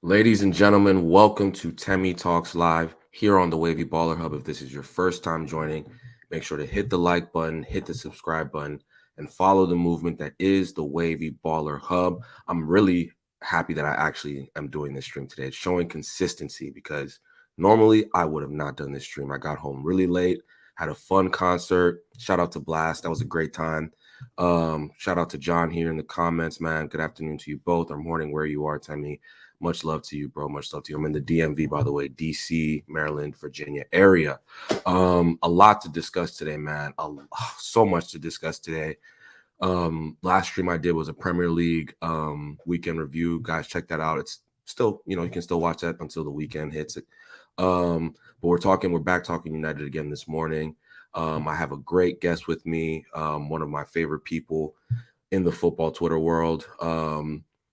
Ladies and gentlemen, welcome to Temi Talks Live here on the Wavy Baller Hub. If this is your first time joining, make sure to hit the like button, hit the subscribe button, and follow the movement that is the Wavy Baller Hub. I'm really happy that I actually am doing this stream today. It's showing consistency because normally I would have not done this stream. I got home really late, had a fun concert. Shout out to Blast. That was a great time. Shout out to John here in the comments, man. Good afternoon to you both, or morning where you are, Temi. Much love to you, bro. Much love to you. I'm in the DMV, by the way, DC, Maryland, Virginia area. A lot to discuss today, man. So much to discuss today. Last stream I did was a Premier League weekend review. Guys, check that out. It's still, you can still watch that until the weekend hits it. But we're back talking United again this morning. I have a great guest with me, one of my favorite people in the football Twitter world.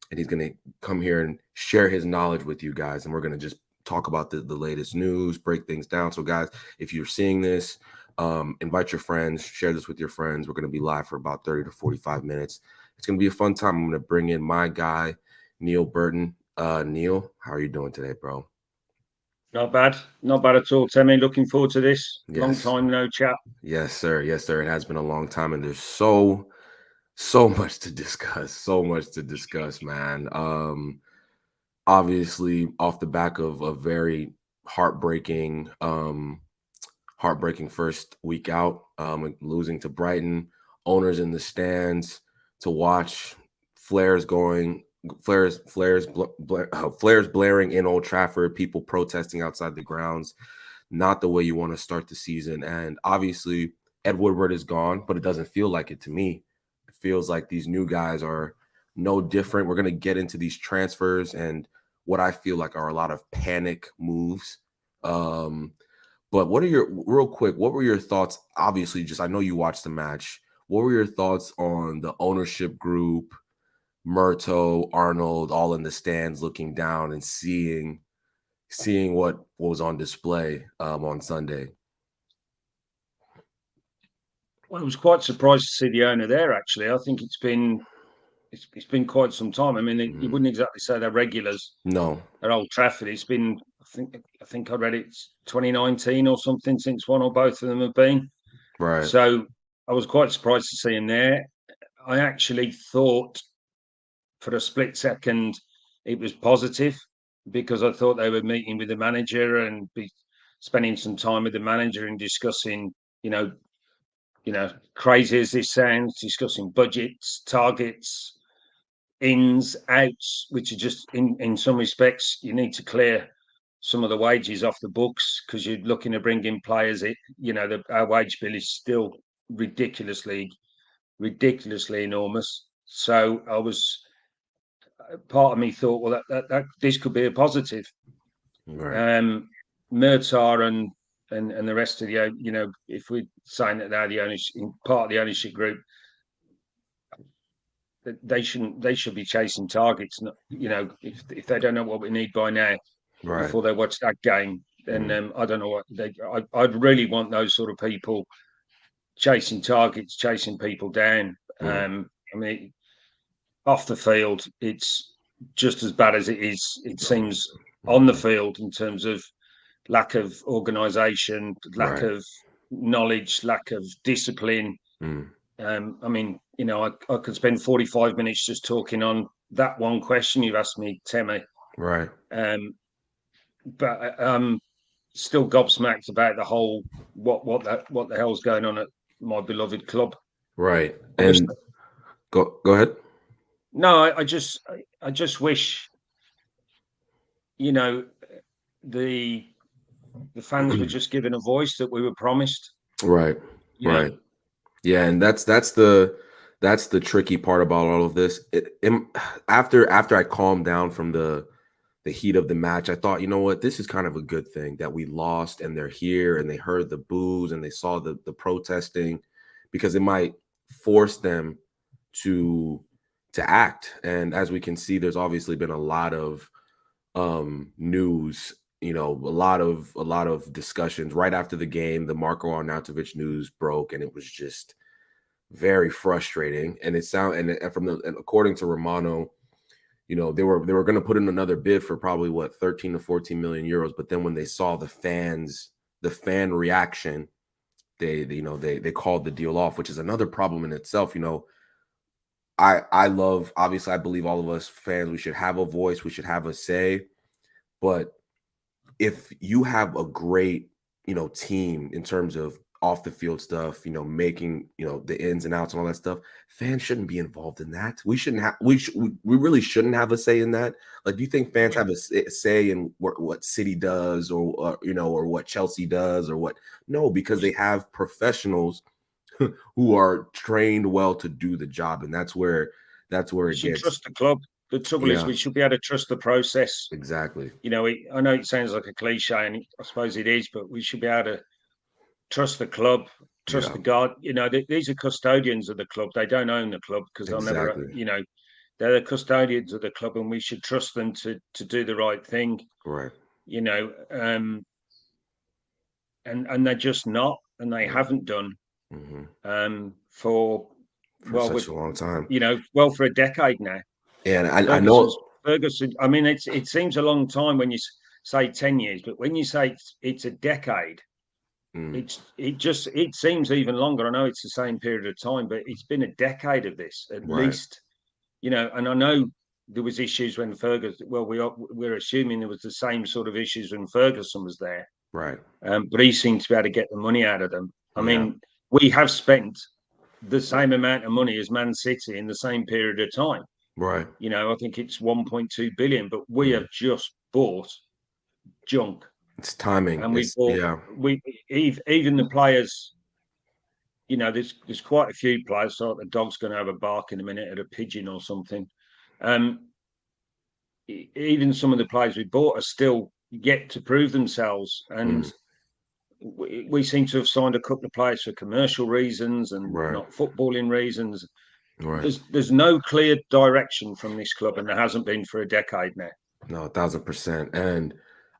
And he's going to come here and share his knowledge with you guys. And we're going to just talk about the latest news, break things down. So, guys, if you're seeing this, invite your friends, share this with your friends. We're going to be live for about 30 to 45 minutes. It's going to be a fun time. I'm going to bring in my guy, Neil Burton. Neil, how are you doing today, bro? Not bad at all, Temi. Looking forward to this. Yes. Long time no chat. Yes, sir. Yes, sir. It has been a long time, and there's so much to discuss, man. Obviously off the back of a very heartbreaking first week out, losing to Brighton, owners in the stands to watch flares blaring in Old Trafford, people protesting outside the grounds. Not the way you want to start the season. And obviously Ed Woodward is gone, but it doesn't feel like it to me. It feels like these new guys are no different. We're going to get into these transfers and what I feel like are a lot of panic moves. But what were your thoughts? Obviously, I know you watched the match. What were your thoughts on the ownership group, Murtough, Arnold, all in the stands looking down and seeing what was on display on Sunday? Well, I was quite surprised to see the owner there, actually. I think it's been quite some time. I mean, you wouldn't exactly say they're regulars. No. At Old Trafford. It's been, I think I read it's 2019 or something since one or both of them have been. Right. So I was quite surprised to see him there. I actually thought for a split second it was positive because I thought they were meeting with the manager and be spending some time with the manager and discussing, crazy as this sounds, discussing budgets, targets, ins, outs, which are just in some respects, you need to clear some of the wages off the books because you're looking to bring in players. Our wage bill is still ridiculously enormous. So part of me thought, well, that this could be a positive. Right. Murtough and the rest of the, if we're saying that they're the part of the ownership group, they should be chasing targets. If they don't know what we need by now, Right. before they watch that game, then I don't know what I'd really want those sort of people chasing targets, chasing people down. I mean, off the field, it's just as bad as it seems on the field in terms of lack of organisation, lack of knowledge, lack of discipline. I mean, I could spend 45 minutes just talking on that one question you've asked me, Temi. Right. But I'm still gobsmacked about the whole what the hell's going on at my beloved club. Right. And go ahead. No, I just wish, the fans were just given a voice that we were promised. Right. Right. Yeah, and that's the tricky part about all of this. After I calmed down from the heat of the match, I thought, you know what, this is kind of a good thing that we lost and they're here and they heard the boos and they saw the protesting, because it might force them to act. And as we can see, there's obviously been a lot of news, a lot of discussions right after the game. The Marko Arnautovic news broke, and it was just very frustrating. And and according to Romano, they were going to put in another bid for probably what 13 to 14 million euros. But then when they saw the fan reaction, they called the deal off, which is another problem in itself. I love, obviously, I believe all of us fans, we should have a voice, we should have a say. But if you have a great, team in terms of off the field stuff, making, the ins and outs and all that stuff, fans shouldn't be involved in that. We shouldn't have, we really shouldn't have a say in that. Like, do you think fans have a say in what City does or what Chelsea does or what? No, because they have professionals who are trained well to do the job. And that's where We it should gets. trust the club. The trouble is, Yeah, we should be able to trust the process. exactly. I know it sounds like a cliche, and I suppose it is, but we should be able to trust the club, trust Yeah, the guard. These are custodians of the club. They don't own the club because they'll never, exactly. they're the custodians of the club, and we should trust them to do the right thing. Right. You know, and they're just not, and they Yeah. haven't done for For well, such with a long time. for a decade now. And I Ferguson's know. Ferguson. I mean, it seems a long time when you say 10 years, but when you say it's a decade, Mm, it seems even longer. I know it's the same period of time, but it's been a decade of this at right. least. And I know there was issues when Ferguson. Well, we're assuming there was the same sort of issues when Ferguson was there, Right. but he seemed to be able to get the money out of them. I Yeah. mean, we have spent the same amount of money as Man City in the same period of time. Right. I think it's 1.2 billion, but we Mm. have just bought junk, It's timing. and we It's bought yeah. we even the players. There's quite a few players. So the dog's going to have a bark in a minute at a pigeon or something. Um, Even some of the players we bought are still yet to prove themselves, Mm, and we seem to have signed a couple of players for commercial reasons and right. not footballing reasons. Right. There's no clear direction from this club, and there hasn't been for a decade now. No, 1,000%. And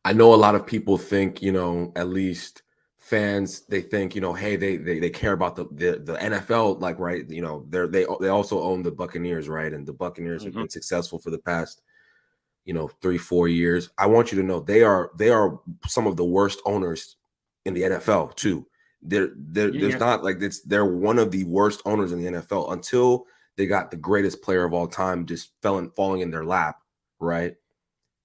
I know a lot of people think, at least fans, they think, hey, they care about the NFL, like, right. They also own the Buccaneers, right? And the Buccaneers have Mm-hmm. been successful for the past 3-4 years. I want you to know they are some of the worst owners in the NFL too. There's Yeah, not like they're one of the worst owners in the NFL until they got the greatest player of all time just falling in their lap, right?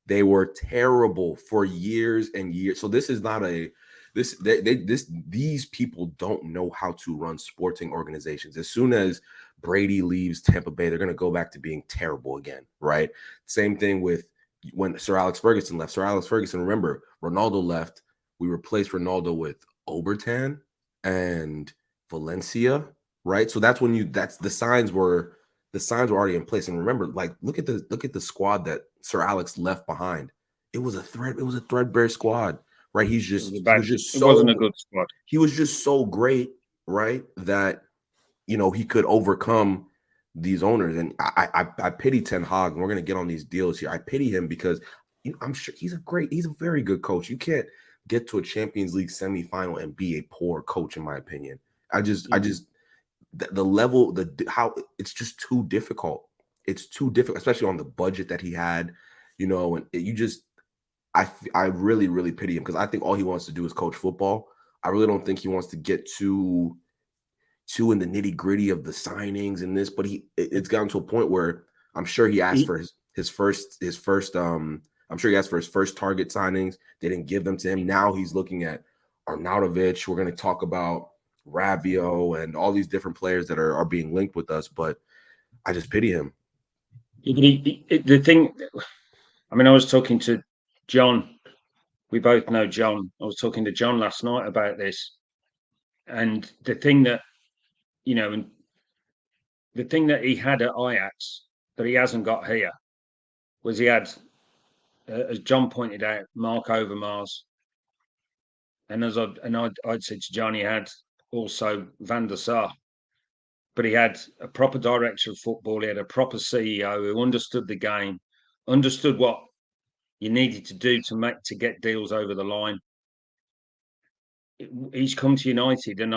They were terrible for years and years. So this is not a this they this these people don't know how to run sporting organizations. As soon as Brady leaves Tampa Bay, they're going to go back to being terrible again, right? Same thing with when Sir Alex Ferguson left. Sir Alex Ferguson, remember, Ronaldo left. We replaced Ronaldo with Obertan and Valencia, right? So that's the signs were already in place. And remember, like look at the squad that Sir Alex left behind. It was a threadbare squad, right? it wasn't a good squad. He was just so great, right? That he could overcome these owners. And I pity Ten Hag, and we're gonna get on these deals here. I pity him because I'm sure he's a very good coach. You can't get to a Champions League semifinal and be a poor coach, in my opinion. I just the level, how it's just too difficult. It's too difficult, especially on the budget that he had, and you just I really, really pity him because I think all he wants to do is coach football. I really don't think he wants to get too in the nitty gritty of the signings and this, but it's gotten to a point where I'm sure he asked for his first I'm sure he asked for his first target signings. They didn't give them to him. Now he's looking at Arnautovic. We're going to talk about Rabiot and all these different players that are being linked with us, but I just pity him. The thing, I mean, I was talking to John. We both know John. I was talking to John last night about this, and the thing that he had at Ajax that he hasn't got here was he had, as John pointed out, Mark Overmars, and I'd said to John, he had also Van der Sar, but he had a proper director of football. He had a proper CEO who understood the game, understood what you needed to do to get deals over the line. He's come to United, and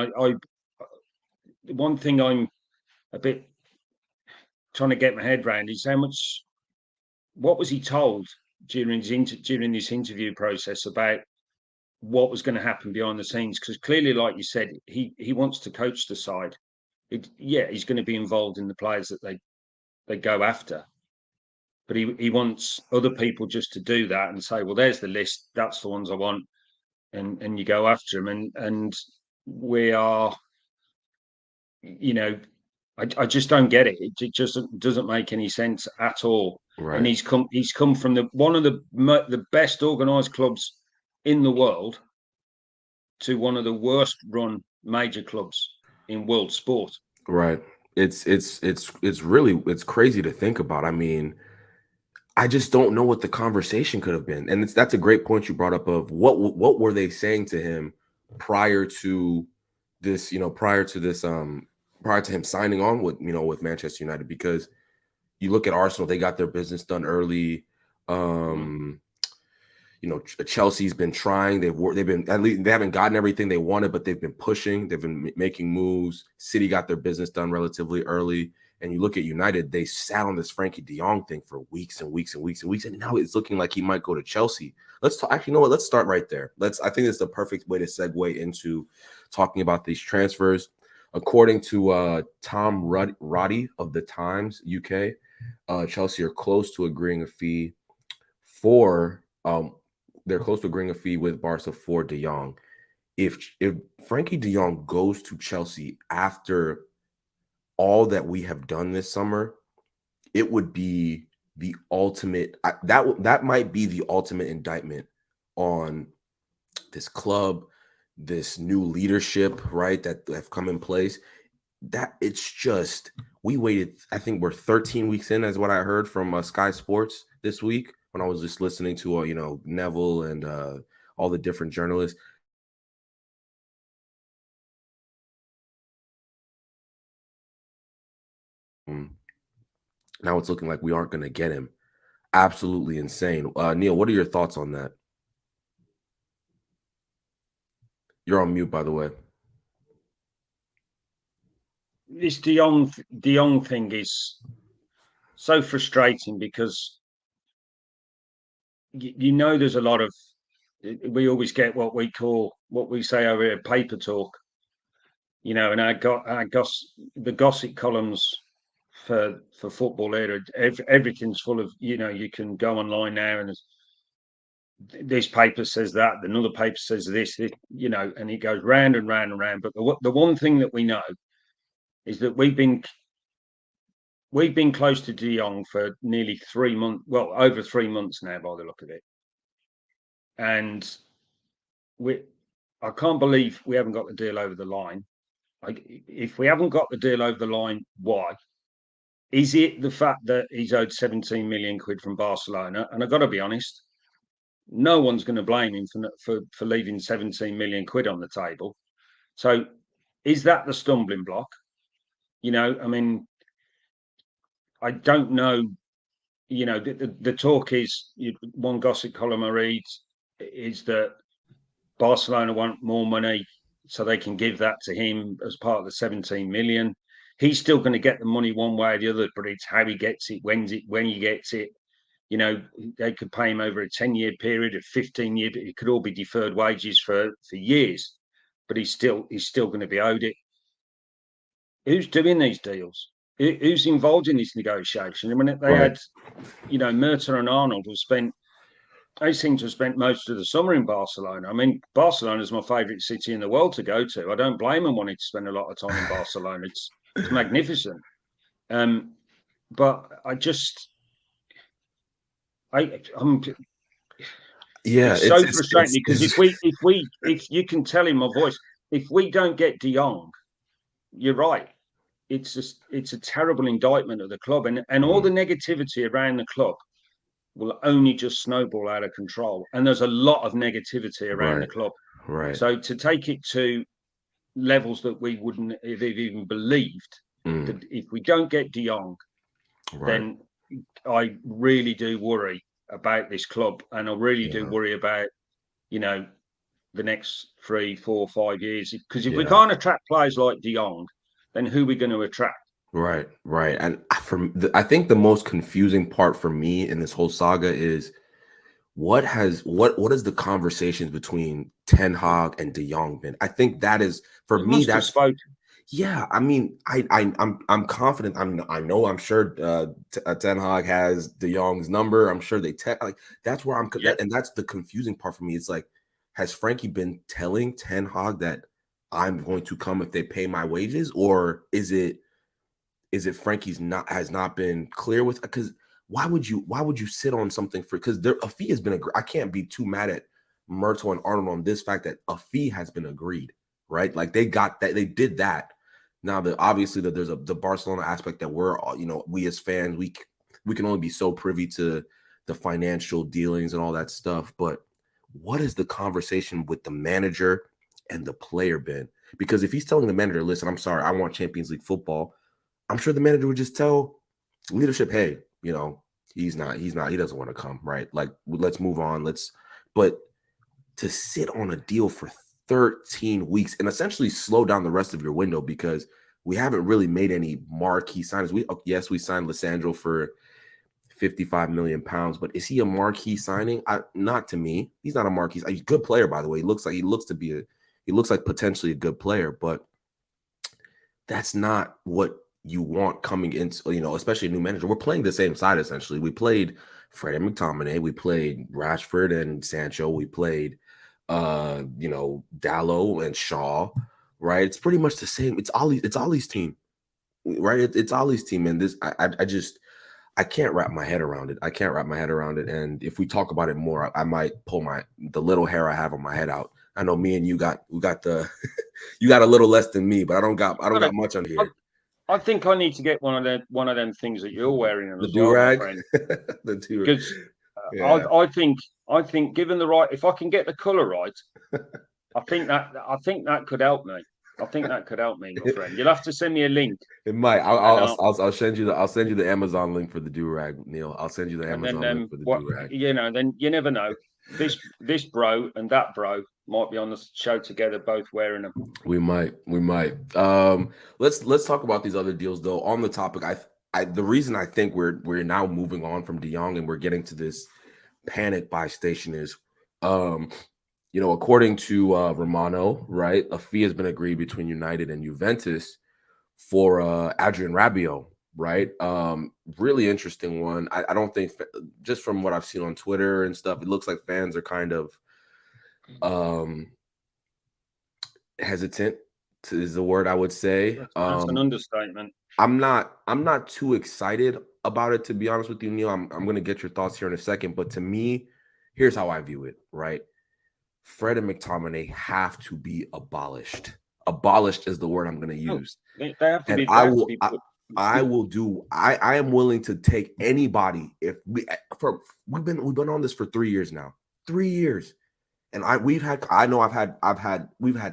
one thing I'm a bit trying to get my head around is what was he told during this interview process about what was going to happen behind the scenes? Because clearly, like you said, he wants to coach the side. He's going to be involved in the players that they go after, but he wants other people just to do that and say, well, there's the list, that's the ones I want, and you go after them, and we are, I just don't get it. It just doesn't make any sense at all. Right. And he's come from one of the best organised clubs in the world to one of the worst run major clubs in world sport. Right. It's really crazy to think about. I mean, I just don't know what the conversation could have been. And that's a great point you brought up of what were they saying to him prior to this, prior to him signing on with Manchester United, because you look at Arsenal, they got their business done early. Chelsea's been trying. They've been, at least they haven't gotten everything they wanted, but they've been pushing. They've been making moves. City got their business done relatively early. And you look at United, they sat on this Frankie de Jong thing for weeks and weeks and weeks and weeks, and now it's looking like he might go to Chelsea. Let's talk. Actually, you know what? Let's start right there. I think it's the perfect way to segue into talking about these transfers. According to Tom Roddy of the Times UK, Chelsea are close to agreeing a fee for. They're close to agreeing a fee with Barca for de Jong. If Frankie de Jong goes to Chelsea after all that we have done this summer, it would be the ultimate. That might be the ultimate indictment on this club, this new leadership, right, that have come in place. That it's just, we waited. I think we're 13 weeks in, as what I heard from Sky Sports this week when I was just listening to Neville and all the different journalists. Now it's looking like we aren't going to get him. Absolutely insane. Neil, what are your thoughts on that? You're on mute, by the way. This de Jong thing is so frustrating because there's a lot of, we always get what we say over here, paper talk, and the gossip columns for football here, everything's full of, you can go online now and this paper says that, another paper says this, and it goes round and round and round. But the one thing that we know is that we've been close to de Jong for nearly 3 months, well, over 3 months now by the look of it. And I can't believe we haven't got the deal over the line. If we haven't got the deal over the line, why? Is it the fact that he's owed 17 million quid from Barcelona? And I've got to be honest, no one's going to blame him for leaving 17 million quid on the table. So is that the stumbling block? I mean, I don't know. The talk is, one gossip column I read is that Barcelona want more money so they can give that to him as part of the 17 million. He's still going to get the money one way or the other, but it's how he gets it, when he gets it. They could pay him over a 10-year period, a 15-year. It could all be deferred wages for years, but he's still going to be owed it. Who's doing these deals? Who's involved in this negotiation? I mean, they had, Murtough and Arnold they seem to have spent most of the summer in Barcelona. I mean, Barcelona is my favourite city in the world to go to. I don't blame them wanting to spend a lot of time in Barcelona. It's magnificent. But it's so frustrating because if you can tell in my voice, if we don't get de Jong, you're right. It's a terrible indictment of the club, and all the negativity around the club will only just snowball out of control. And there's a lot of negativity around the club. Right. So to take it to levels that we wouldn't have even believed, that if we don't get de Jong, then I really do worry about this club, and I really do worry about the next 3, 4, 5 years. Because if we can't attract players like de Jong, then who are we going to attract? Right, right. And I think the most confusing part for me in this whole saga is what is the conversations between Ten Hag and De Jong been? I think that is for He me. must have That's spoken. yeah. I mean, I'm confident. I'm sure Ten Hag has De Jong's number. I'm sure like that's where Yeah. and that's the confusing part for me. It's like, has Frankie been telling Ten Hag that I'm going to come if they pay my wages, or is it Frankie's not has not been clear with? Because why would you sit on something for, because there a fee has been I can't be too mad at Murtough and Arnold on this fact that a fee has been agreed, right? Like they got that, they did that. Now that obviously that there's the Barcelona aspect that we're all, we as fans, we can only be so privy to the financial dealings and all that stuff. But what is the conversation with the manager and the player been? Because if he's telling the manager, listen, I'm sorry, I want Champions League football, I'm sure the manager would just tell leadership, hey, he doesn't want to come, right? Like, let's move on. But to sit on a deal for 13 weeks and essentially slow down the rest of your window, because we haven't really made any marquee signings. Yes, we signed Lissandro for 55 million pounds, but is he a marquee signing? Not to me. He's not a marquee. He's a good player, by the way. He looks like potentially a good player, but that's not what you want coming into, especially a new manager. We're playing the same side essentially. We played Fred and McTominay, we played Rashford and Sancho, we played Dallo and Shaw, right? It's pretty much the same. It's Ollie's team, right? It's Ollie's team, and this I can't wrap my head around it. I can't wrap my head around it. And if we talk about it more, I might pull the little hair I have on my head out. I know me and you got the you got a little less than me, but I don't got much under here. I think I need to get one of them things that you're wearing The as do well, my rag, friend. the do. Because Yeah, I think given the right, if I can get the colour right, I think that could help me. I think that could help me, my friend. You'll have to send me a link, it might. and I'll, I'll send you the Amazon link for the do rag, Neil. I'll send you the and then Amazon link for the what do rag. then you never know. This bro and that bro might be on the show together, both wearing them. We might. We might. Let's talk about these other deals though. On the topic, the reason I think we're now moving on from De Jong and we're getting to this panic buy station is, according to Romano, right, a fee has been agreed between United and Juventus for Adrian Rabiot, right? Really interesting one. I don't think, just from what I've seen on Twitter and stuff, it looks like fans are kind of um hesitant is the word I would say. That's an understatement. I'm not too excited about it, to be honest with you, Neil. I'm gonna get your thoughts here in a second, but to me, here's how I view it, right? Fred and McTominay have to be abolished. Abolished is the word I'm gonna No, use. they have to And be. They have to be put. I will do I am willing to take anybody if we've been on this for 3 years now. 3 years. And we've had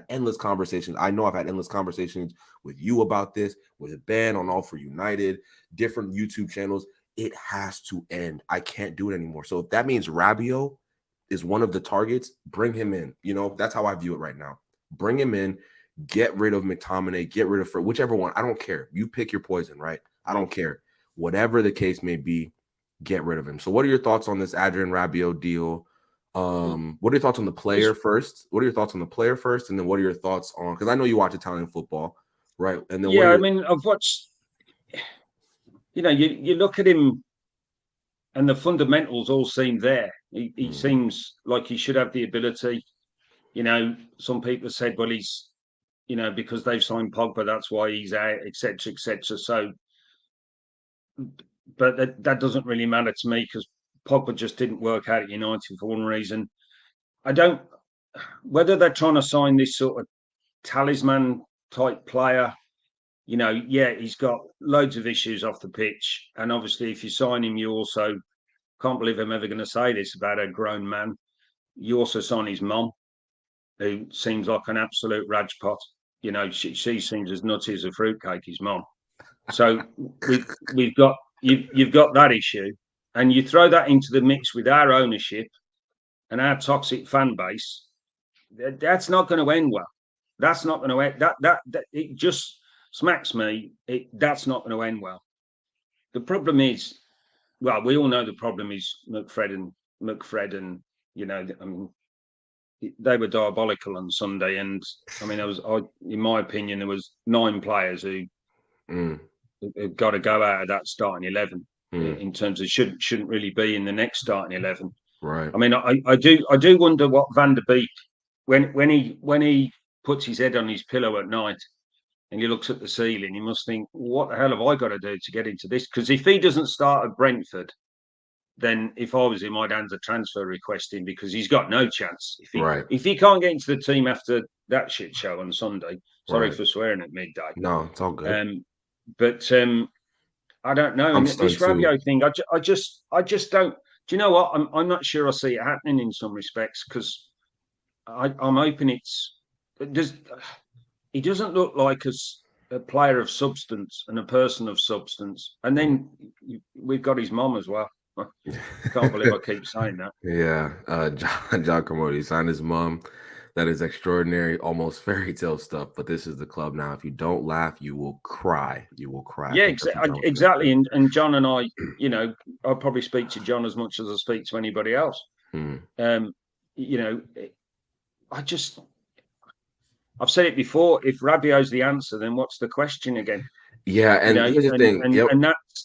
endless conversations. I know I've had endless conversations with you about this, with Ben on All for United, different YouTube channels. It has to end. I can't do it anymore. So if that means Rabiot is one of the targets, bring him in. That's how I view it right now. Bring him in, get rid of McTominay, get rid of whichever one. I don't care. You pick your poison, right? I don't care. Whatever the case may be, get rid of him. So what are your thoughts on this Adrian Rabiot deal? What are your thoughts on the player first? What are your thoughts on the player first? And then what are your thoughts on, because I know you watch Italian football, right? And then Yeah, I mean, I've watched. You look at him, and the fundamentals all seem there. He seems like he should have the ability. Some people have said, well, he's, because they've signed Pogba, that's why he's out, etc., etc. So, but that doesn't really matter to me because Pogba just didn't work out at United for one reason. I don't. Whether they're trying to sign this sort of talisman type player, yeah, he's got loads of issues off the pitch, and obviously, if you sign him, you also can't believe I'm ever going to say this about a grown man. You also sign his mum, who seems like an absolute rajpot. She seems as nutty as a fruitcake, his mum. So we've got you've got that issue, and you throw that into the mix with our ownership and our toxic fan base. That's not going to end well. That's not going to end. That it just smacks me, that's not going to end well. The problem is, well, we all know the problem is McFred, and I mean, they were diabolical on Sunday, and I mean, in my opinion, there was 9 players who have got to go out of that starting 11 in terms of shouldn't really be in the next starting 11. Right. I mean, I do wonder what Van der Beek, when he puts his head on his pillow at night and he looks at the ceiling, he must think, what the hell have I got to do to get into this? Because if he doesn't start at Brentford, then if I was him, I'd hand a transfer request in, because he's got no chance. If he can't get into the team after that shit show on Sunday, sorry for swearing at midday. No, it's all good. But I don't know. And this Rabiot thing, I just don't. Do you know what? I'm not sure I see it happening in some respects, because I'm hoping he doesn't look like a player of substance and a person of substance. And then we've got his mom as well. I can't believe I keep saying that. Yeah, John Cromartie signed his mom. That is extraordinary, almost fairy tale stuff. But this is the club now. If you don't laugh, you will cry. You will cry. Yeah, exactly. And John and I, I'll probably speak to John as much as I speak to anybody else. I've said it before. If Rabiot's the answer, then what's the question again? Yeah, and here's the thing.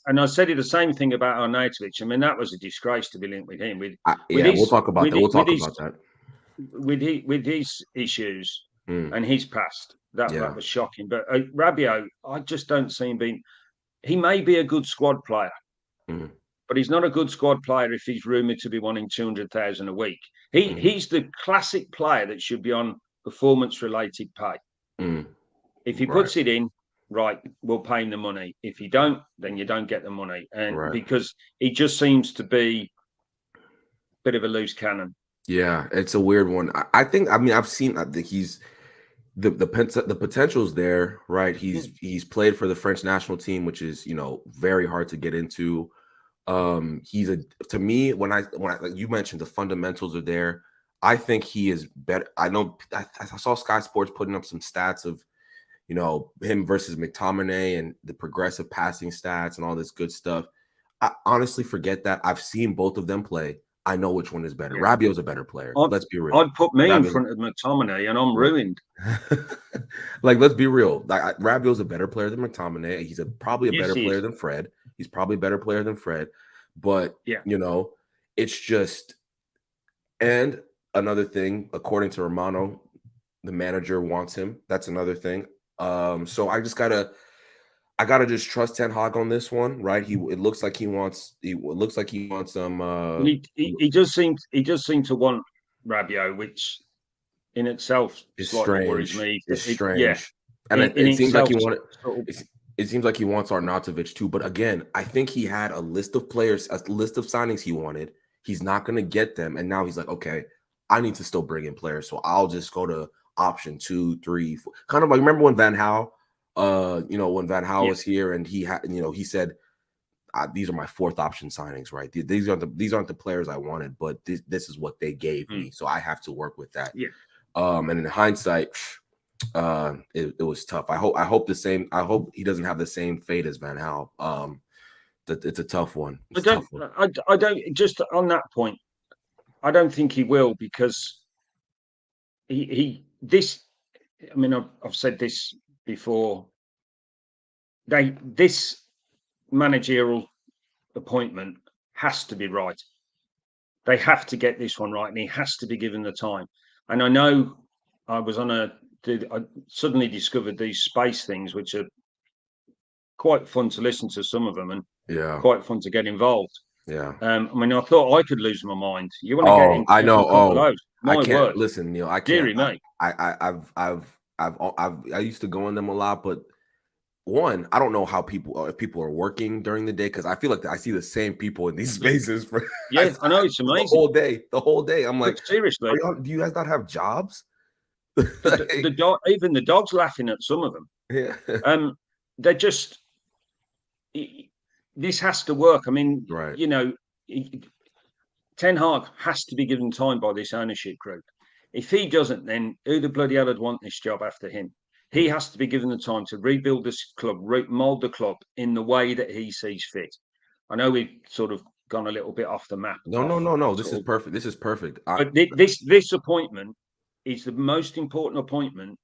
And I said the same thing about Arnautovic. I mean, that was a disgrace to be linked with him. We'll talk about that. We'll talk about that. With his issues and his past, that was shocking. But Rabiot, I just don't see him being. He may be a good squad player, but he's not a good squad player if he's rumoured to be wanting 200,000 a week. He's the classic player that should be on performance-related pay. If he puts it in, right, we'll pay him the money. If you don't, then you don't get the money. And because he just seems to be a bit of a loose cannon. Yeah, it's a weird one. I mean, I've seen. I think he's the potential's there, right? He's played for the French national team, which is very hard to get into. To me, when I like you mentioned, the fundamentals are there. I think he is better. I know I saw Sky Sports putting up some stats of him versus McTominay and the progressive passing stats and all this good stuff. I honestly forget that. I've seen both of them play. I know which one is better. Yeah. Rabiot's a better player. Let's be real. I'd put me in front of McTominay and I'm ruined. Like, let's be real. Like, Rabiot's a better player than McTominay. He's probably a better player than Fred. He's probably a better player than Fred. But, it's just – and another thing, according to Romano, the manager wants him. That's another thing. So I just gotta just trust Ten Hag on this one, right? It looks like he wants some. He does seem to want Rabiot, which in itself is slightly strange. Worries me. It's strange, yeah. And it seems like he wanted. It seems like he wants Arnautovic too. But again, I think he had a list of players, a list of signings he wanted. He's not going to get them, and now he's like, okay, I need to still bring in players, so I'll just go to option 2, 3, 4. Kind of like, remember when Van Gaal, when Van Gaal was here and he had, he said, these are my 4th option signings, right? These aren't the players I wanted, but this is what they gave me, so I have to work with that. Yeah. And in hindsight, it was tough. I hope he doesn't have the same fate as Van Gaal. It's a tough one. I don't just on that point. I don't think he will, because this. I mean, I've said this before. This managerial appointment has to be right. They have to get this one right, and he has to be given the time. And I know I suddenly discovered these space things, which are quite fun to listen to, some of them, and quite fun to get involved. Yeah. I mean, I thought I could lose my mind. You want to get into I know. My I can't word. listen, Neil. I can't. Deary mate. I used to go in them a lot, but one, I don't know how if people are working during the day, because I feel like I see the same people in these spaces for I know, it's amazing. The whole day. I'm like, seriously, do you guys not have jobs? Even the dog's laughing at some of them. Yeah. They're just. This has to work. I mean, right. Ten Hag has to be given time by this ownership group. If he doesn't, then who the bloody hell would want this job after him? He has to be given the time to rebuild this club, mould the club in the way that he sees fit. I know we've sort of gone a little bit off the map. No. This is perfect. This is perfect. But this appointment is the most important appointment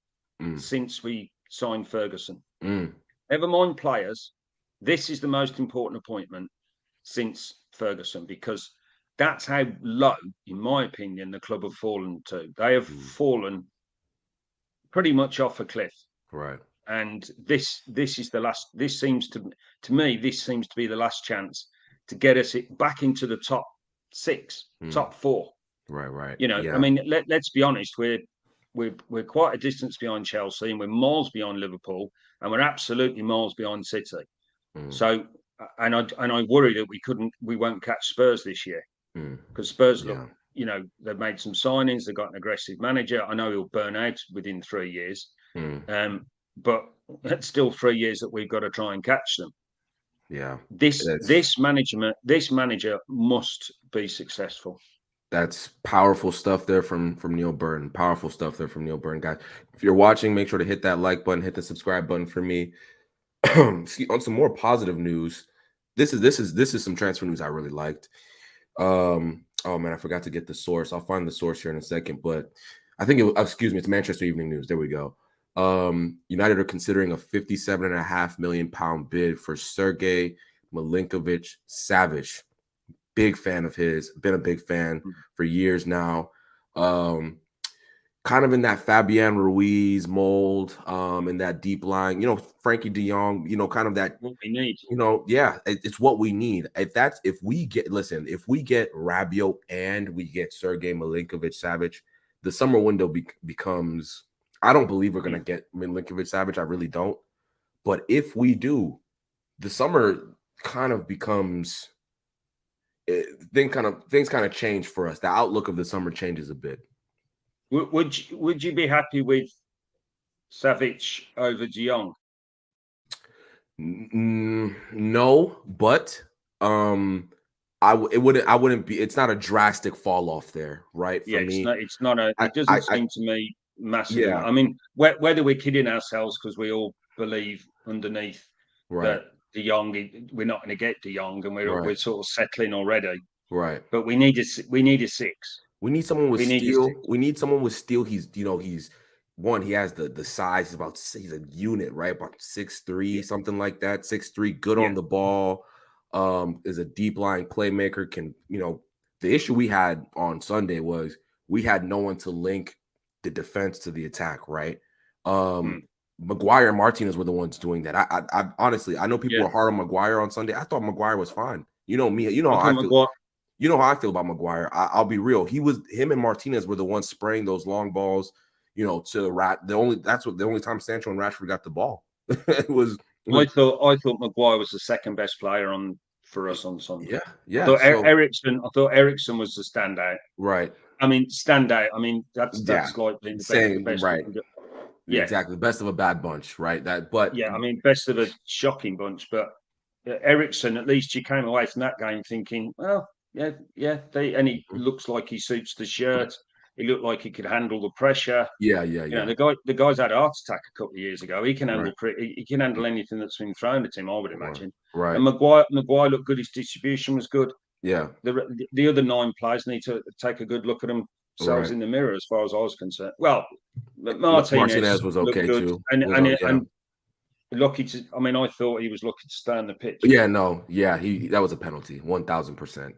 since we signed Ferguson. Never mind players. This is the most important appointment since Ferguson, because that's how low, in my opinion, the club have fallen to. They have fallen pretty much off a cliff. Right. And this is the last. This seems to me, this seems to be the last chance to get us back into the top 6, top 4. Right. You know, Yeah. I mean, let's be honest. We're quite a distance behind Chelsea, and we're miles behind Liverpool, and we're absolutely miles behind City. So, and I worry that we won't catch Spurs this year, because Spurs look, you know, they've made some signings, they've got an aggressive manager. I know he'll burn out within 3 years, but it's still 3 years that we've got to try and catch them. Yeah, this manager must be successful. That's powerful stuff there from Neil Burton. Powerful stuff there from Neil Burton, guys. If you're watching, make sure to hit that like button, hit the subscribe button for me. See, on some more positive news, this is some transfer news I really liked. Oh man, I forgot to get the source. I'll find the source here in a second, but I think it's Manchester Evening News. There we go. United are considering a 57.5 million pound bid for Sergej Milinkovic-Savic. Big fan of his, been a big fan for years now. Kind of in that Fabian Ruiz mold, in that deep line, you know, Frankie de Jong, you know, kind of that what we need. You know, yeah, it's what we need. If we get Rabiot and we get Sergej Milinkovic-Savic, the summer window becomes. I don't believe we're gonna get Milinkovic-Savic. I really don't. But if we do, the summer kind of becomes. Things kind of change for us. The outlook of the summer changes a bit. Would you be happy with Savic over de Jong? No, but I wouldn't be. It's not a drastic fall off there, right? For me, it's not a. It doesn't seem to me massive. Yeah. I mean, whether we're kidding ourselves because we all believe underneath that de Jong, we're not going to get de Jong, and we're sort of settling already. Right. But we need a 6. We need someone with steel. We need someone with steel. He has the size. He's a unit, right? About 6'3", something like that. 6'3", good on the ball. Is a deep line playmaker. The issue we had on Sunday was we had no one to link the defense to the attack, right? Maguire and Martinez were the ones doing that. I honestly, I know people were hard on Maguire on Sunday. I thought Maguire was fine. You know me. You know how I feel. You know how I feel about Maguire. I'll be real. Him and Martinez were the ones spraying those long balls. You know, to the only time Sancho and Rashford got the ball. it was. I thought Maguire was the second best player for us on Sunday. Yeah. I thought Eriksen was the standout. Right. I mean, standout. I mean, that's like being the best. Right. Yeah, exactly. Best of a bad bunch, right? I mean, best of a shocking bunch. But Eriksen, at least you came away from that game thinking, well, and he looks like he suits the shirt. He looked like he could handle the pressure. Yeah. You know, the guy's had a heart attack a couple of years ago. He can handle he can handle anything that's been thrown at him, I would imagine. Right. And Maguire looked good. His distribution was good. Yeah. The other 9 players need to take a good look at themselves in the mirror, as far as I was concerned. Well, Martinez was okay too, and lucky to. I mean, I thought he was lucky to stay on the pitch. Yeah, no, yeah, that was a penalty, 1000%.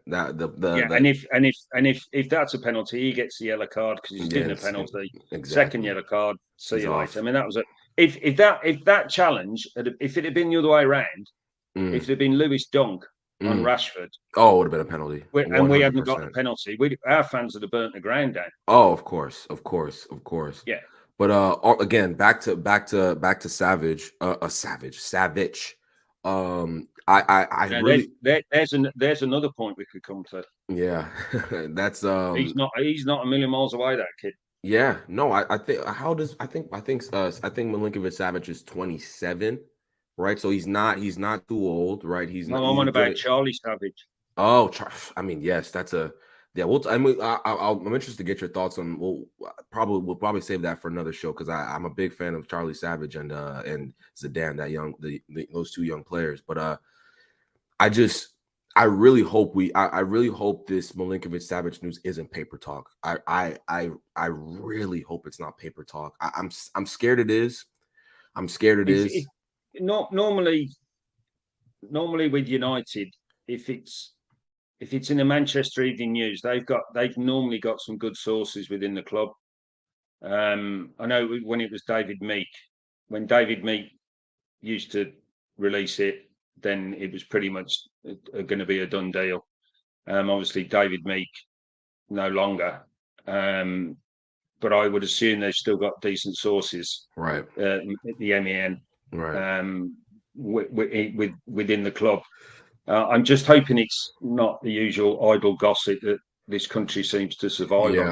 And if that's a penalty, he gets the yellow card because he's getting a penalty. Exactly. Second yellow card. See you later. I mean, that was if that challenge, if it had been the other way around, if it had been Lewis Dunk on Rashford, it would have been a penalty, and we hadn't got the penalty, our fans would have burnt the ground down. Oh, of course. Yeah. But again, back to Savage. There's another point we could come to. Yeah, that's he's not a million miles away, that kid. Yeah, no, I think Milinkovic-Savic is 27, right? So he's not too old, right? I'm on about Charlie Savage. Oh, I mean, yes, that's a Yeah, I'm interested to get your thoughts on. We'll probably save that for another show because I'm a big fan of Charlie Savage and Zidane, those two young players. But I just I really hope I really hope this Milinkovic Savage news isn't paper talk. I really hope it's not paper talk. I'm scared it is. I'm scared it is. Not normally with United, if it's in the Manchester Evening News, they've normally got some good sources within the club. I know when it was David Meek, when David Meek used to release it, then it was pretty much going to be a done deal. Obviously, David Meek no longer, but I would assume they've still got decent sources, Right? At the MEN, Right. within the club. I'm just hoping it's not the usual idle gossip that this country seems to survive on.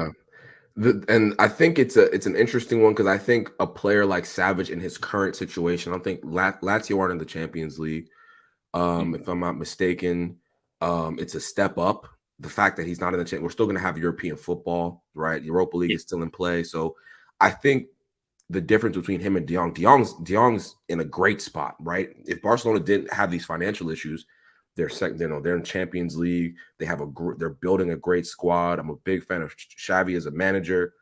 Yeah. And I think it's an interesting one because I think a player like Savage in his current situation, I don't think Lazio aren't in the Champions League. If I'm not mistaken, it's a step up. The fact that he's not in the we're still going to have European football, right? Europa League is still in play, so I think the difference between him and De Jong's in a great spot, right? If Barcelona didn't have these financial issues, they're second. They're in Champions League. They're building a great squad. I'm a big fan of Xavi as a manager.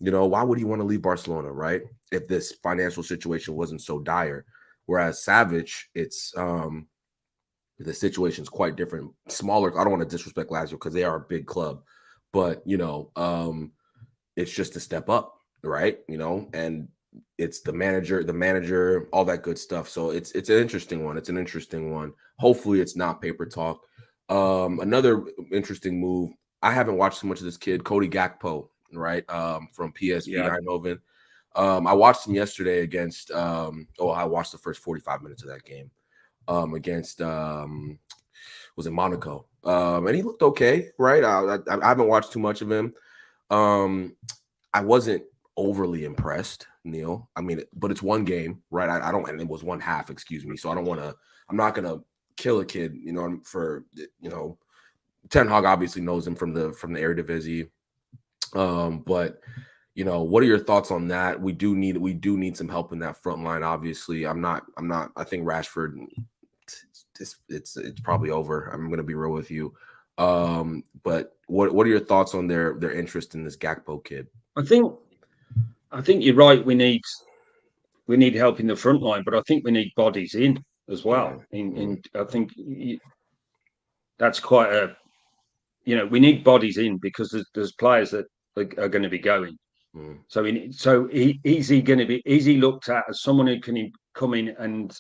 Why would he want to leave Barcelona, right? If this financial situation wasn't so dire. Whereas Savage, it's the situation's quite different. Smaller. I don't want to disrespect Lazio because they are a big club, but it's just a step up, right? And it's the manager, all that good stuff. So it's an interesting one. It's an interesting one. Hopefully it's not paper talk. Another interesting move. I haven't watched so much of this kid, Cody Gakpo, right? From PSV Eindhoven. I watched him yesterday against I watched the first 45 minutes of that game. Against was it Monaco? And he looked okay, right? I haven't watched too much of him. I wasn't overly impressed, Neil. I mean, but it's one game, right? I don't, and it was one half, excuse me. So I'm not gonna kill a kid, for Ten Hag obviously knows him from the Eredivisie. But what are your thoughts on that? We do need some help in that front line. Obviously, I think Rashford, it's probably over. I'm gonna be real with you. But what are your thoughts on their interest in this Gakpo kid? I think you're right. We need help in the front line, but I think we need bodies in as well. I think that's quite a we need bodies in because there's players that are going to be going. So is he looked at as someone who can come in and,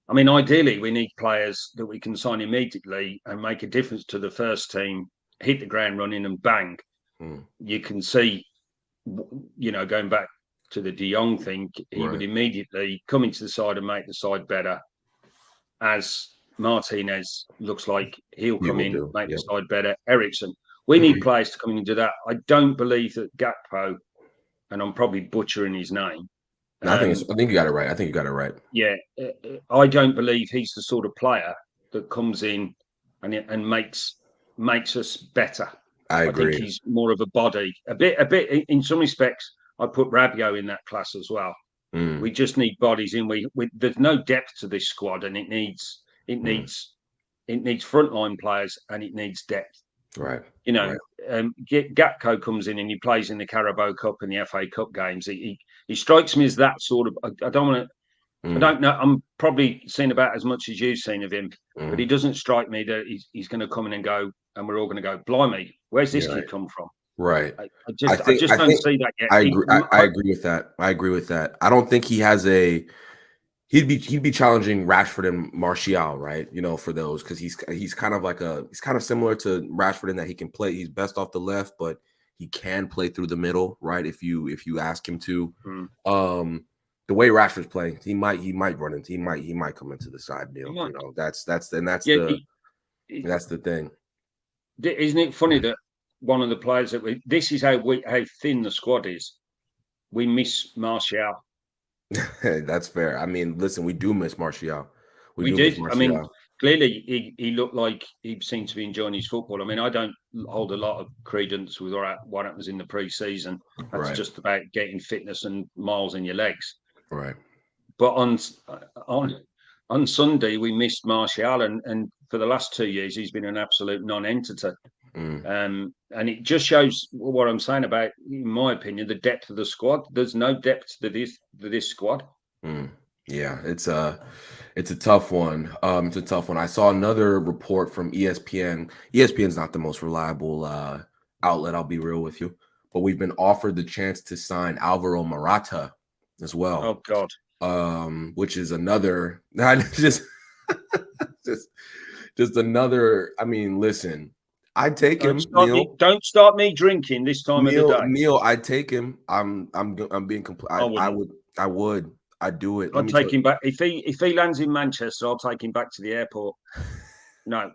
I mean, ideally we need players that we can sign immediately and make a difference to the first team, hit the ground running and bang. You can see, going back to the De Jong thing, he would immediately come into the side and make the side better. As Martinez looks like he'll come in, make the side better. Ericsson. We need players to come in and do that. I don't believe that Gakpo, and I'm probably butchering his name. No, I think you got it right. I think you got it right. Yeah, I don't believe he's the sort of player that comes in and makes us better. I agree. I think he's more of a body. A bit in some respects. I put Rabiot in that class as well. We just need bodies in. There's no depth to this squad, and it needs frontline players and it needs depth. Right. Gakpo comes in and he plays in the Carabao Cup and the FA Cup games. He strikes me as that sort of. I don't want to. I don't know. I'm probably seen about as much as you've seen of him, but he doesn't strike me that he's going to come in and go, and we're all going to go, blimey, where's this kid come from? Right. I just don't see that yet. I agree with that. I agree with that. I don't think he has a. He'd be challenging Rashford and Martial, right? For those, because he's kind of similar to Rashford in that he can play. He's best off the left, but he can play through the middle, right? If you ask him to. The way Rashford's playing, he might come into the side, Neil. That's the thing. Isn't it funny that one of the players this is how thin the squad is. We miss Martial. That's fair. I mean, listen, we do miss Martial. We did. I mean, clearly he looked like he seemed to be enjoying his football. I mean, I don't hold a lot of credence with what happens in the pre-season. That's Right. just about getting fitness and miles in your legs. Right. But on Sunday we missed Martial, and for the last 2 years he's been an absolute non-entity. And it just shows what I'm saying about, in my opinion, the depth of the squad. There's no depth to this squad. Yeah, it's a tough one. It's a tough one. I saw another report from ESPN. ESPN's not the most reliable outlet, I'll be real with you, but we've been offered the chance to sign Alvaro Morata as well. Oh God. Which is another just just another. I mean, listen, I'd take him, Neil. Don't start me drinking this time of the day. Neil, I'd take him. I'm being complete. I wouldn't. I'd do it. Let I'd me tell take you. him back. If he lands in Manchester, I'll take him back to the airport. No,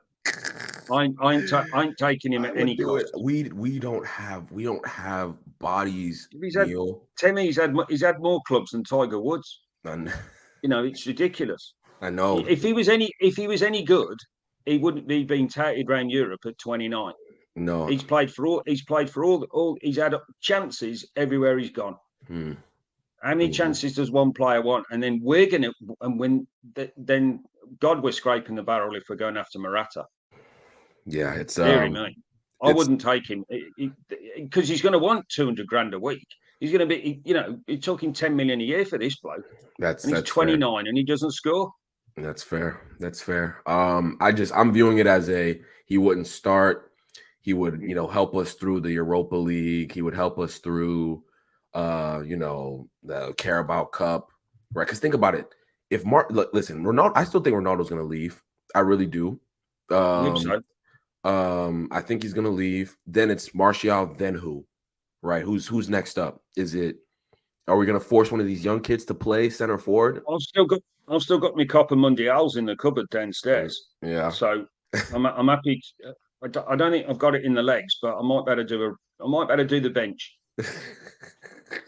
I ain't taking him I at would any do it. cost. We don't have bodies, He's had Neil. Temi. He's had more clubs than Tiger Woods. And You know, it's ridiculous. I know. If he was any good, he wouldn't be being touted around Europe at 29. No. He's played for all. He's played for all. He's had chances everywhere he's gone. How many chances does one player want? And then we're gonna, and when then God, we're scraping the barrel if we're going after Morata. Yeah, it's Deary me. I wouldn't take him because he's going to want 200 grand a week. He's going to be, you're talking 10 million a year for this bloke. That's He's 29 and he doesn't score. That's fair. That's fair. I'm viewing it as he wouldn't start. He would, help us through the Europa League. He would help us through, the Carabao Cup, right? Because think about it. If listen, Ronaldo, I still think Ronaldo's going to leave. I really do. I think he's going to leave. Then it's Martial. Then who? Right? Who's next up? Are we going to force one of these young kids to play center forward? I've still got my Copa Mundials in the cupboard downstairs. Yeah. So I'm happy. I don't think I've got it in the legs, but I might better do the bench.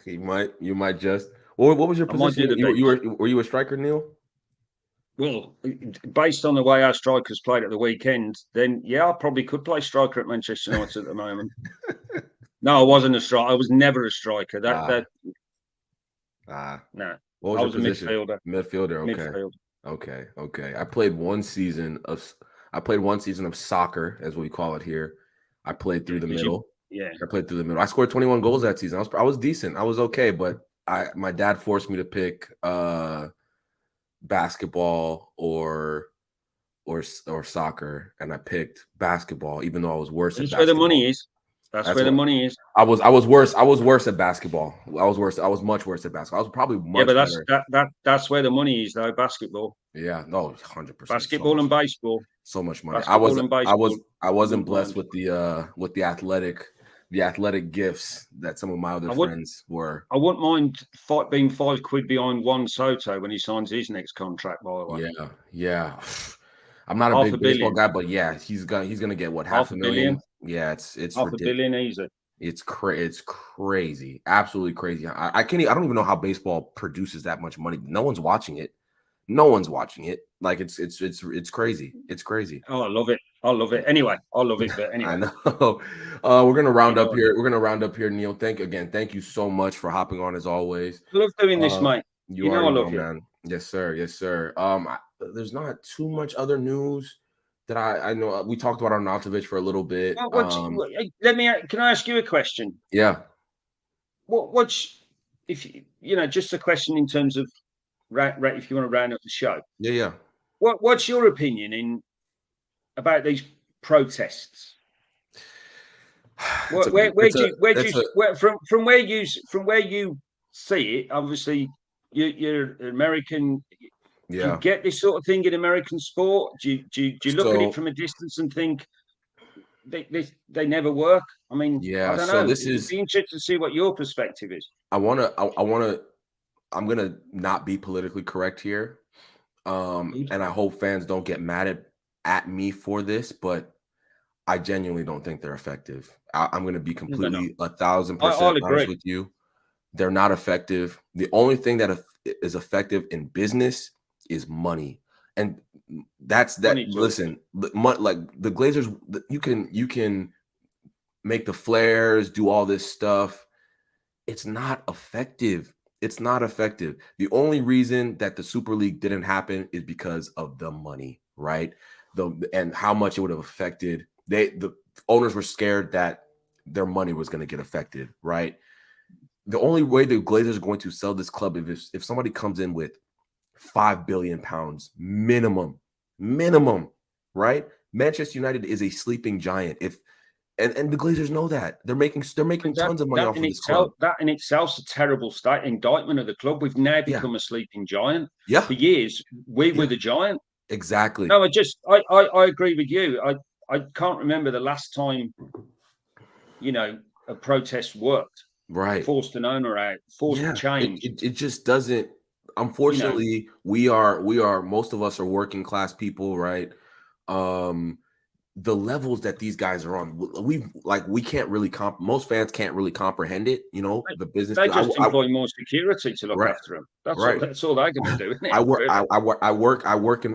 You might just. What was your position? Were you a striker, Neil? Well, based on the way our strikers played at the weekend, then yeah, I probably could play striker at Manchester United at the moment. No, I wasn't a striker. I was never a striker. No. What was your position? Midfielder. Midfielder. Okay. Okay. I played one season of soccer, as we call it here. I played through the middle. I played through the middle. I scored 21 goals that season. I was decent. I was okay, but my dad forced me to pick basketball or soccer, and I picked basketball, even though I was worse. That's where the money is. That's where the money is. I was worse. I was worse at basketball. I was much worse at basketball. I was probably much better. That's where the money is, though. Basketball. Yeah, no, 100%. Basketball and baseball. So much money. I wasn't blessed with the athletic gifts that some of my other friends were. I wouldn't mind being £5 behind Juan Soto when he signs his next contract. By the way. Yeah. I'm not a big baseball guy, but yeah, he's gonna get what, half a million? Yeah, it's half a billion easy. It's crazy, absolutely crazy. I don't even know how baseball produces that much money. No one's watching it. Like it's crazy. It's crazy. Oh, I love it. Anyway, I love it. But anyway, I know. We're gonna round up here. Neil, thank you so much for hopping on as always. I love doing this, mate. You know I love you, man. Yes, sir. There's not too much other news that I know. We talked about Arnautovic for a little bit. Can I ask you a question? Yeah. What's if just a question in terms of if you want to round up the show? Yeah. What's your opinion about these protests? From where you see it, obviously you're American. Yeah. Do you get this sort of thing in American sport? Do you look at it from a distance and think they never work? I mean, yeah. I don't know. It'd be interesting to see what your perspective is. I'm gonna not be politically correct here, and I hope fans don't get mad at me for this, but I genuinely don't think they're effective. I'm gonna be completely 1,000% honest with you. They're not effective. The only thing that is effective in business is money. And That's that. 22. Listen, like the Glazers, you can make the flares, do all this stuff. It's not effective. It's not effective. The only reason that the Super League didn't happen is because of the money, right? And how much it would have affected. The owners were scared that their money was going to get affected, right? The only way the Glazers are going to sell this club if somebody comes in with £5 billion minimum, right? Manchester United is a sleeping giant. And the Glazers know that they're making tons of money off of this club. That in itself's a terrible indictment of the club. We've now become a sleeping giant. Yeah. For years, we were the giant. Exactly. No, I agree with you. I can't remember the last time, a protest worked. Right. Forced an owner out, forced change. It just doesn't. Unfortunately, we are most of us are working class people, right? The levels that these guys are on, we can't really most fans can't really comprehend it. The business. They just employ more security to look after them. That's all they're going to do. Isn't it? I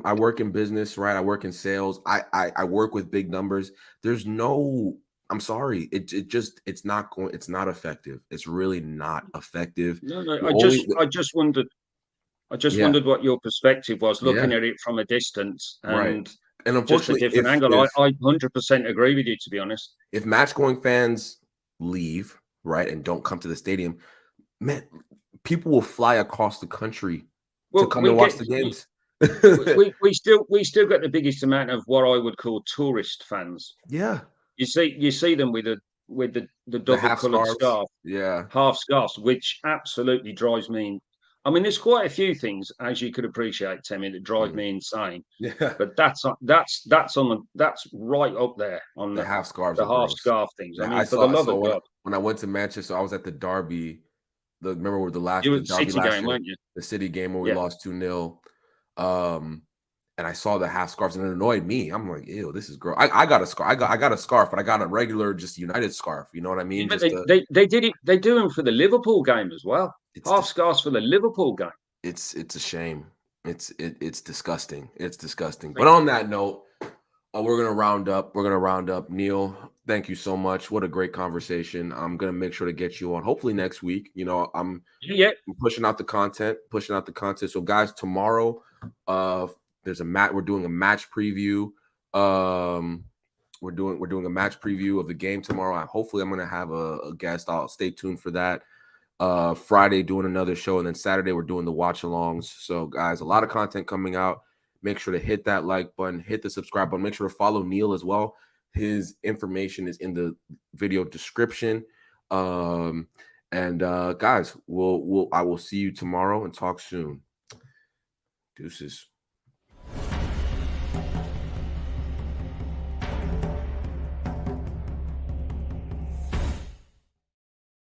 work in business, right? I work in sales. I work with big numbers. There's no. I'm sorry. It's not effective. It's really not effective. No. I just wondered. Wondered what your perspective was, looking at it from a distance, and unfortunately, just a different angle. I 100% agree with you, to be honest. If match-going fans leave, right, and don't come to the stadium, man, people will fly across the country to come and watch the games. we still get the biggest amount of what I would call tourist fans. Yeah, you see them with the double-coloured scarf, half scarves, which absolutely drives me. I mean, there's quite a few things, as you could appreciate, Temi, that drive me insane. Yeah, but that's right up there on the half scarves, the half scarf things. Yeah, I mean, for the love of God. When I went to Manchester, I was at the Derby. Remember the last Derby last game, year, weren't you? The City game where we lost 2-0. And I saw the half scarves and it annoyed me. I'm like, ew, this is gross. I got a scarf. I got a scarf, but I got a regular, just United scarf. You know what I mean? Yeah, they did it. They do them for the Liverpool game as well. Half scarves for the Liverpool game. It's a shame. It's disgusting. It's disgusting. But on that note, we're gonna round up. Neil, thank you so much. What a great conversation. I'm gonna make sure to get you on hopefully next week. I'm pushing out the content. So guys, tomorrow, there's we're doing a match preview. We're doing a match preview of the game tomorrow. Hopefully I'm gonna have a guest. I'll stay tuned for that. Friday doing another show, and then Saturday we're doing the watch alongs. So guys, a lot of content coming out. Make sure to hit that like button, hit the subscribe button. Make sure to follow Neil as well. His information is in the video description. And guys, I will see you tomorrow and talk soon. Deuces.